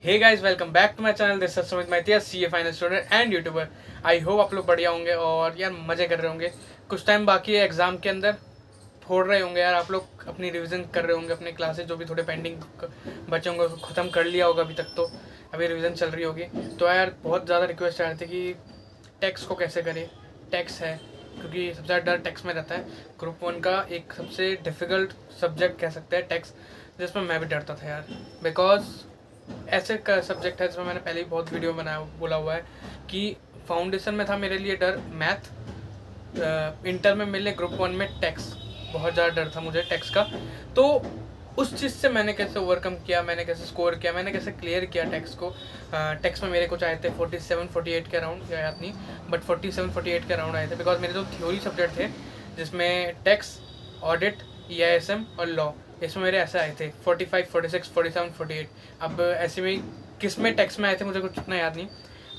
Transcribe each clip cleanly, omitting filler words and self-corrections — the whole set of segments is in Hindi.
Hey guys, welcome back to my channel. This is Sumit Maithiya, CA final student and YouTuber. I hope आप लोग बढ़िया होंगे और यार मज़े कर रहे होंगे। कुछ टाइम बाकी है एग्ज़ाम के अंदर, फोड़ रहे होंगे यार आप लोग, अपनी रिवीजन कर रहे होंगे, अपने क्लासेस जो भी थोड़े पेंडिंग बचे होंगे उसको ख़त्म कर लिया होगा अभी तक, तो अभी रिवीजन चल रही होगी। तो यार बहुत ज़्यादा रिक्वेस्ट आ रही थी कि टैक्स को कैसे करें। टैक्स है क्योंकि सबसे ज़्यादा डर टैक्स में रहता है। ग्रुप 1 का एक सबसे डिफ़िकल्ट सब्जेक्ट कह सकते हैं टैक्स, जिसमें मैं भी डरता था यार। बिकॉज ऐसे का सब्जेक्ट है जिसमें मैंने पहले ही बहुत वीडियो बनाया बोला हुआ है कि फाउंडेशन में था मेरे लिए डर मैथ, इंटर में मिले ग्रुप 1 में टैक्स, बहुत ज़्यादा डर था मुझे टैक्स का। तो उस चीज़ से मैंने कैसे ओवरकम किया, मैंने कैसे स्कोर किया, मैंने कैसे क्लियर किया टैक्स को। टैक्स में मेरे कुछ आए थे 47-48 के अराउंड, याद नहीं बट 47-48 के अराउंड आए थे। बिकॉज मेरे जो थ्योरी सब्जेक्ट थे जिसमें टैक्स, ऑडिट, EISM और लॉ, इसमें मेरे ऐसे आए थे 45, 46, 47, 48। अब ऐसे में किस में टैक्स में आए थे मुझे कुछ उतना याद नहीं।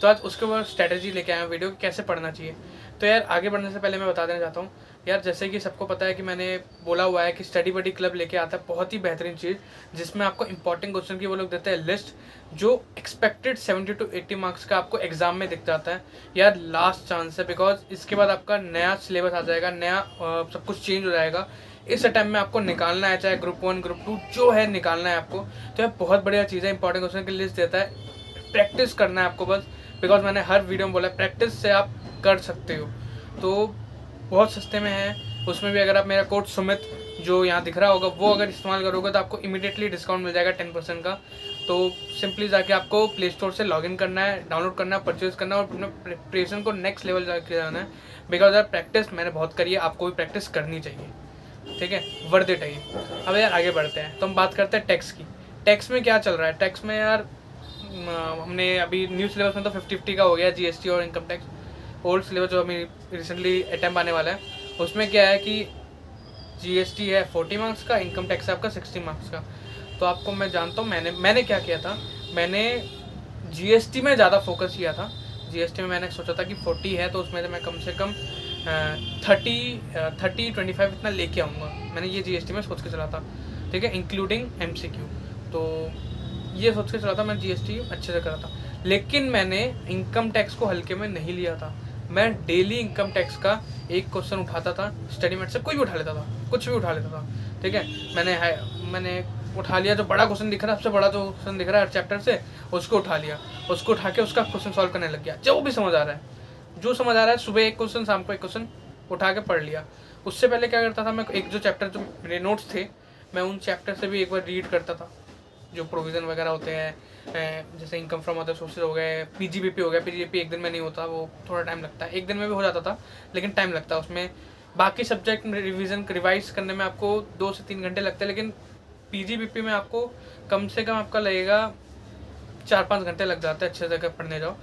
तो आज उसके ऊपर स्ट्रैटेजी लेके आया वीडियो कि कैसे पढ़ना चाहिए। तो यार आगे बढ़ने से पहले मैं बता देना चाहता हूँ यार, जैसे कि सबको पता है कि मैंने बोला हुआ है कि स्टडी बडी क्लब लेके आता है, बहुत ही बेहतरीन चीज़, जिसमें आपको इंपॉर्टेंट क्वेश्चन की वो लोग देते हैं लिस्ट, जो एक्सपेक्टेड 70 to 80 मार्क्स का आपको एग्जाम में दिख जाता है। यार लास्ट चांस है, बिकॉज इसके बाद आपका नया सिलेबस आ जाएगा, नया सब कुछ चेंज हो जाएगा। इस टाइम में आपको निकालना है, चाहे ग्रुप 1 ग्रुप 2 जो है निकालना है आपको। तो यह बहुत बढ़िया चीज़ है, इंपॉर्टेंट क्वेश्चन की लिस्ट देता है, प्रैक्टिस करना है आपको बस। बिकॉज मैंने हर वीडियो में बोला प्रैक्टिस से आप कर सकते हो। तो बहुत सस्ते में है, उसमें भी अगर आप मेरा कोड सुमित जो यहाँ दिख रहा होगा वो अगर इस्तेमाल करोगे तो आपको इमीडिएटली डिस्काउंट मिल जाएगा 10% का। तो सिंपली जाके आपको प्ले स्टोर से लॉगिन करना है, डाउनलोड करना है, परचेज करना है और अपने प्रिपरेशन को नेक्स्ट लेवल जाके जाना है। बिकॉज यार प्रैक्टिस मैंने बहुत करी है, आपको भी प्रैक्टिस करनी चाहिए, ठीक है, वर्थ इट है। अब यार आगे बढ़ते हैं, तो हम बात करते हैं टैक्स की। टैक्स में क्या चल रहा है टैक्स में यार, हमने अभी न्यू सिलेबस में तो 50-50 का हो गया, GST और इनकम टैक्स। ओल्ड सिलेबस जो अभी रिसेंटली अटैम्प्ट आने वाला है उसमें क्या है कि GST है 40 मार्क्स का, इनकम टैक्स है आपका 60 मार्क्स का। तो आपको मैं जानता हूँ मैंने क्या किया था, मैंने GST में ज़्यादा फोकस किया था। GST में मैंने सोचा था कि 40 है तो उसमें से मैं कम से कम 30-25 इतना लेके आऊँगा। मैंने ये GST में सोच के चला था, ठीक है, इंक्लूडिंग MCQ। तो ये सोच के चला था, मैं GST अच्छे से करा था। लेकिन मैंने इनकम टैक्स को हल्के में नहीं लिया था। मैं डेली इनकम टैक्स का एक क्वेश्चन उठाता था, स्टडी मेट से कोई भी उठा लेता था, कुछ भी उठा लेता था, ठीक है। मैंने उठा लिया, जो बड़ा क्वेश्चन दिख रहा है, सबसे बड़ा जो क्वेश्चन दिख रहा है हर चैप्टर से, उसको उठा लिया, उसको उठा के उसका क्वेश्चन सॉल्व करने लग गया। जो भी समझ आ रहा है, जो समझ आ रहा है, सुबह एक क्वेश्चन, शाम को एक क्वेश्चन उठा के पढ़ लिया। उससे पहले क्या करता था, मैं एक जो चैप्टर जो मेरे नोट्स थे, मैं उन चैप्टर से भी एक बार रीड करता था, जो प्रोविज़न वगैरह होते हैं, जैसे इनकम फ्रॉम अदर सोर्सेज हो गए, PGBP हो गया। PGBP एक दिन में नहीं होता, वो थोड़ा टाइम लगता है, एक दिन में भी हो जाता था लेकिन टाइम लगता है उसमें। बाकी सब्जेक्ट रिवीजन रिवाइज करने में आपको 2 से 3 घंटे लगते हैं, लेकिन PGBP में आपको कम से कम आपका लगेगा 4-5 घंटे लग जाते हैं, अच्छे जगह पढ़ने जाओ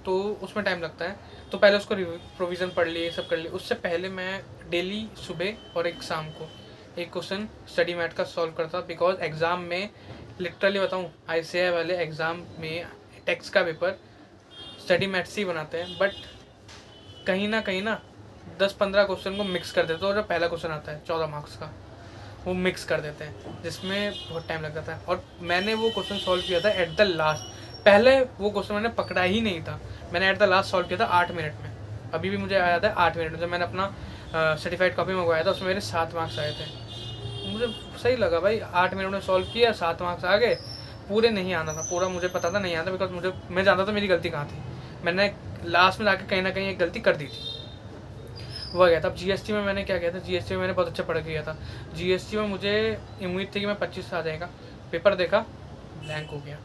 तो उसमें टाइम लगता है। तो पहले उसको प्रोविज़न पढ़ लिए, सब कर लिए। उससे पहले मैं डेली सुबह और एक शाम को एक क्वेश्चन स्टडी मैट का सॉल्व करता, बिकॉज एग्ज़ाम में लिटरली बताऊँ, ICAI वाले एग्ज़ाम में टैक्स का पेपर स्टडी मैट से ही बनाते हैं, बट कहीं ना 10-15 क्वेश्चन को मिक्स कर देते हैं। और जो पहला क्वेश्चन आता है 14 मार्क्स का, वो मिक्स कर देते हैं, जिसमें बहुत टाइम लग जाता है। और मैंने वो क्वेश्चन सॉल्व किया था एट द लास्ट, पहले वो क्वेश्चन मैंने पकड़ा ही नहीं था, मैंने एट द लास्ट सॉल्व किया था 8 मिनट में। अभी भी मुझे याद है 8 मिनट में, जब मैंने अपना सर्टिफाइड कॉपी मंगवाया था उसमें मेरे 7 मार्क्स आए थे। मुझे सही लगा भाई, 8 मिनट में सॉल्व किया, 7 मार्क्स आ गए। पूरे नहीं आना था, पूरा मुझे पता था नहीं आता, बिकॉज मैं जानता था मेरी गलती कहाँ थी। मैंने लास्ट में जाके कहीं ना कहीं एक गलती कर दी थी, वो गया था। अब GST में मैंने क्या किया था, GST में मैंने बहुत अच्छा पढ़ किया था। GST में मुझे उम्मीद थी कि मैं 25 से आ जाएगा, पेपर देखा ब्लैंक हो गया।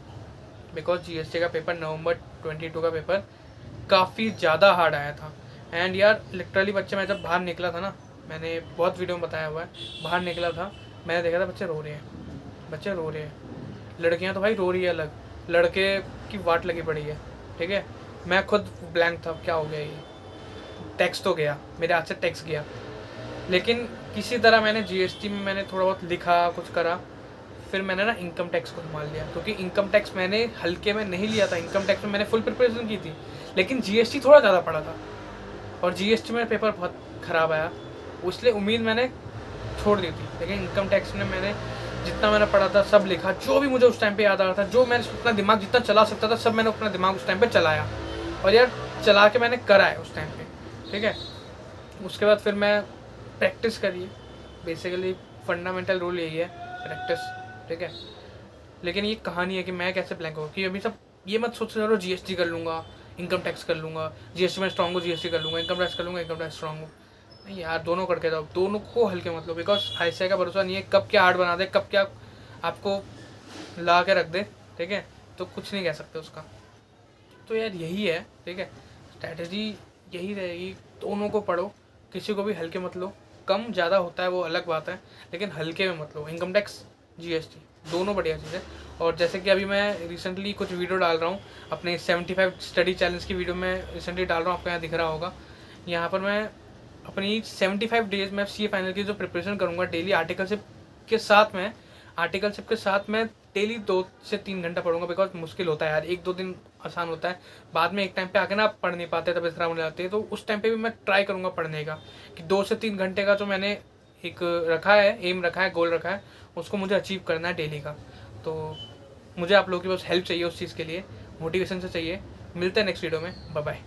बिकॉज GST का पेपर नवंबर 22 का पेपर काफ़ी ज़्यादा हार्ड आया था। एंड यार लिटरली बच्चे, मैं जब बाहर निकला था ना, मैंने बहुत वीडियो में बताया हुआ है, बाहर निकला था मैंने देखा था बच्चे रो रहे हैं, बच्चे रो रहे हैं। लड़कियां तो भाई रो रही है अलग, लड़के की वाट लगी पड़ी है, ठीक है। मैं खुद ब्लैंक था, क्या हो गया ये, टैक्स तो गया मेरे हाथ से, टैक्स गया। लेकिन किसी तरह मैंने GST में मैंने थोड़ा बहुत लिखा, कुछ करा, फिर मैंने ना इनकम टैक्स को संभाल लिया, क्योंकि इनकम टैक्स मैंने हल्के में नहीं लिया था। इनकम टैक्स में मैंने फुल प्रिपरेशन की थी, लेकिन GST थोड़ा ज़्यादा पड़ा था, और GST में पेपर बहुत ख़राब आया, इसलिए उम्मीद मैंने छोड़ दी थी। लेकिन इनकम टैक्स में मैंने जितना मैंने पढ़ा था सब लिखा, जो भी मुझे उस टाइम पे याद आ रहा था, जो मैंने अपना दिमाग जितना चला सकता था सब मैंने अपना दिमाग उस टाइम पे चलाया, और यार चला के मैंने करा है उस टाइम पे, ठीक है। उसके बाद फिर मैं प्रैक्टिस करी, बेसिकली फंडामेंटल रूल यही है, प्रैक्टिस, ठीक है। लेकिन ये कहानी है कि मैं कैसे ब्लैंक हो, कि अभी सब ये मत सोच रहे हो जीएसटी कर लूँगा, इनकम टैक्स कर लूँगा, जीएसटी में स्ट्रॉन्ग हो जीएसटी कर लूँगा, इनकम टैक्स कर लूँगा, इनकम टैक्स स्ट्रॉन्ग हो, नहीं यार, दोनों करके जाओ, दोनों को हल्के मत लो, बिकॉज ऐसे का भरोसा नहीं है, कब क्या हार्ड बना दे, कब क्या आपको ला के रख दे, ठीक है, तो कुछ नहीं कह सकते उसका। तो यार यही है, ठीक है, स्ट्रैटेजी यही रहेगी, दोनों को पढ़ो, किसी को भी हल्के मत लो, कम ज़्यादा होता है वो अलग बात है, लेकिन हल्के में मत लो, इनकम टैक्स जीएसटी दोनों बढ़िया चीज़ है। और जैसे कि अभी मैं रिसेंटली कुछ वीडियो डाल रहा हूँ, अपने 75 स्टडी चैलेंज की वीडियो में रिसेंटली डाल रहा हूँ, आपको यहाँ दिख रहा होगा, यहाँ पर मैं अपनी 75 डेज में सीए फाइनल की जो प्रिपरेशन करूँगा डेली आर्टिकलशिप के साथ मैं डेली 2 से 3 घंटा पढ़ूंगा, बिकॉज मुश्किल होता है यार, 1-2 दिन आसान होता है, बाद में एक टाइम पे आके ना आप पढ़ नहीं पाते, तब खराब होने जाती है, तो उस टाइम पे भी मैं ट्राई करूँगा पढ़ने का, कि 2 से 3 घंटे का जो मैंने एक रखा है, एम रखा है, गोल रखा है, उसको मुझे अचीव करना है डेली का। तो मुझे आप लोगों की बस हेल्प चाहिए उस चीज़ के लिए, मोटिवेशन से चाहिए। मिलते हैं नेक्स्ट वीडियो में, बाय बाय।